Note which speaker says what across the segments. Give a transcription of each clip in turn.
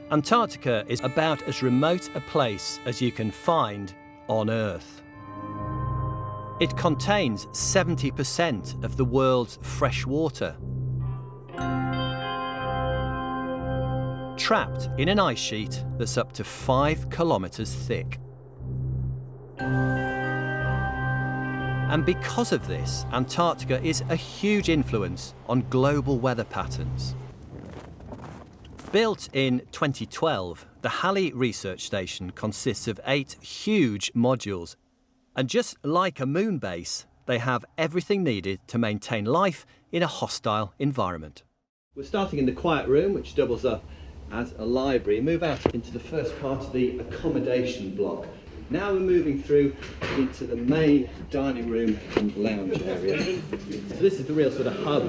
Speaker 1: Antarctica is about as remote a place as you can find on Earth. It contains 70% of the world's fresh water, trapped in an ice sheet that's up to 5 kilometres thick. And because of this, Antarctica is a huge influence on global weather patterns. Built in 2012, the Halley Research Station consists of 8 huge modules. And just like a moon base, they have everything needed to maintain life in a hostile environment. We're starting in the quiet room, which doubles up as a library. Move out into the first part of the accommodation block. Now we're moving through into the main dining room and lounge area. So this is the real sort of hub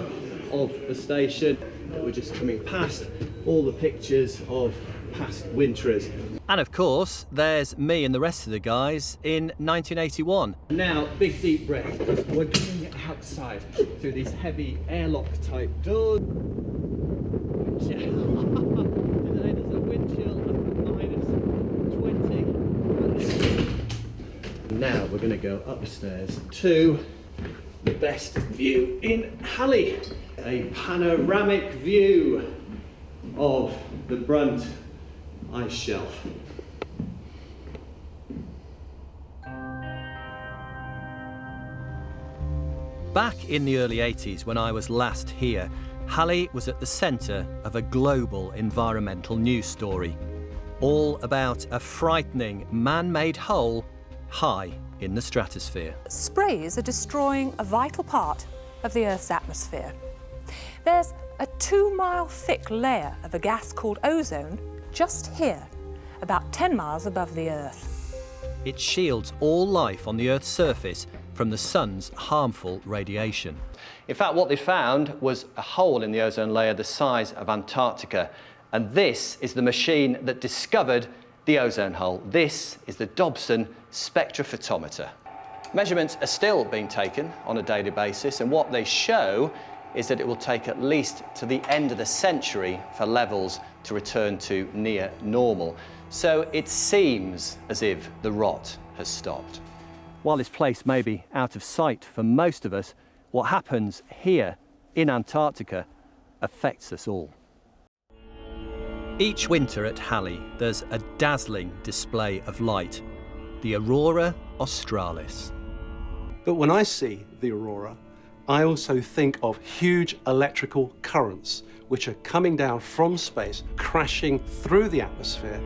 Speaker 1: of the station. We're just coming past all the pictures of past winterers. And of course, there's me and the rest of the guys in 1981. Now, big deep breath. We're going outside through these heavy airlock type doors. Today there's a wind chill of -20. Now we're going to go upstairs to the best view in Halley. A panoramic view of the Brunt ice shelf. Back in the early 80s, when I was last here, Halley was at the centre of a global environmental news story, all about a frightening man-made hole high in the stratosphere.
Speaker 2: Sprays are destroying a vital part of the Earth's atmosphere. There's a 2-mile thick layer of a gas called ozone just here, about 10 miles above the Earth.
Speaker 1: It shields all life on the Earth's surface from the sun's harmful radiation. In fact, what they found was a hole in the ozone layer the size of Antarctica, and this is the machine that discovered the ozone hole. This is the Dobson spectrophotometer. Measurements are still being taken on a daily basis, and what they show is that it will take at least to the end of the century for levels to return to near normal. So it seems as if the rot has stopped. While this place may be out of sight for most of us, what happens here in Antarctica affects us all. Each winter at Halley, there's a dazzling display of light, the Aurora Australis.
Speaker 3: But when I see the aurora, I also think of huge electrical currents which are coming down from space, crashing through the atmosphere.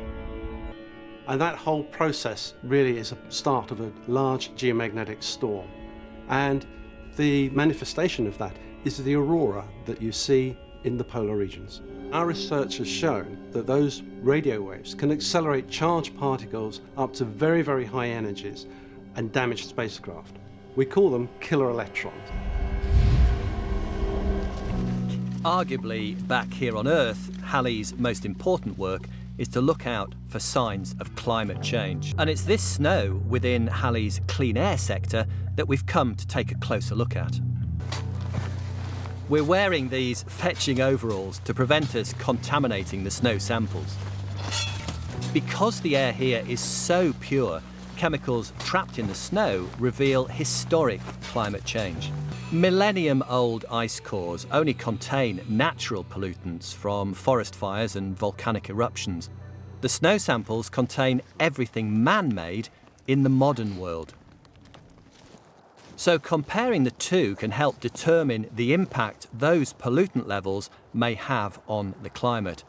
Speaker 3: And that whole process really is a start of a large geomagnetic storm. And the manifestation of that is the aurora that you see in the polar regions. Our research has shown that those radio waves can accelerate charged particles up to very, very high energies and damage spacecraft. We call them killer electrons.
Speaker 1: Arguably, back here on Earth, Halley's most important work is to look out for signs of climate change. And it's this snow within Halley's clean air sector that we've come to take a closer look at. We're wearing these fetching overalls to prevent us contaminating the snow samples. Because the air here is so pure, chemicals trapped in the snow reveal historic climate change. Millennium-old ice cores only contain natural pollutants from forest fires and volcanic eruptions. The snow samples contain everything man-made in the modern world. So comparing the two can help determine the impact those pollutant levels may have on the climate.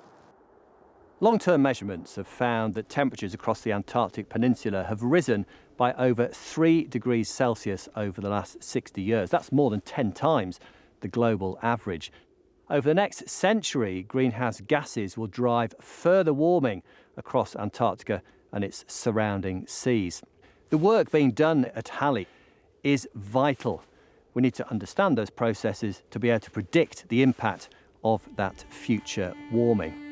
Speaker 1: Long-term measurements have found that temperatures across the Antarctic Peninsula have risen by over 3 degrees Celsius over the last 60 years. That's more than 10 times the global average. Over the next century, greenhouse gases will drive further warming across Antarctica and its surrounding seas. The work being done at Halley is vital. We need to understand those processes to be able to predict the impact of that future warming.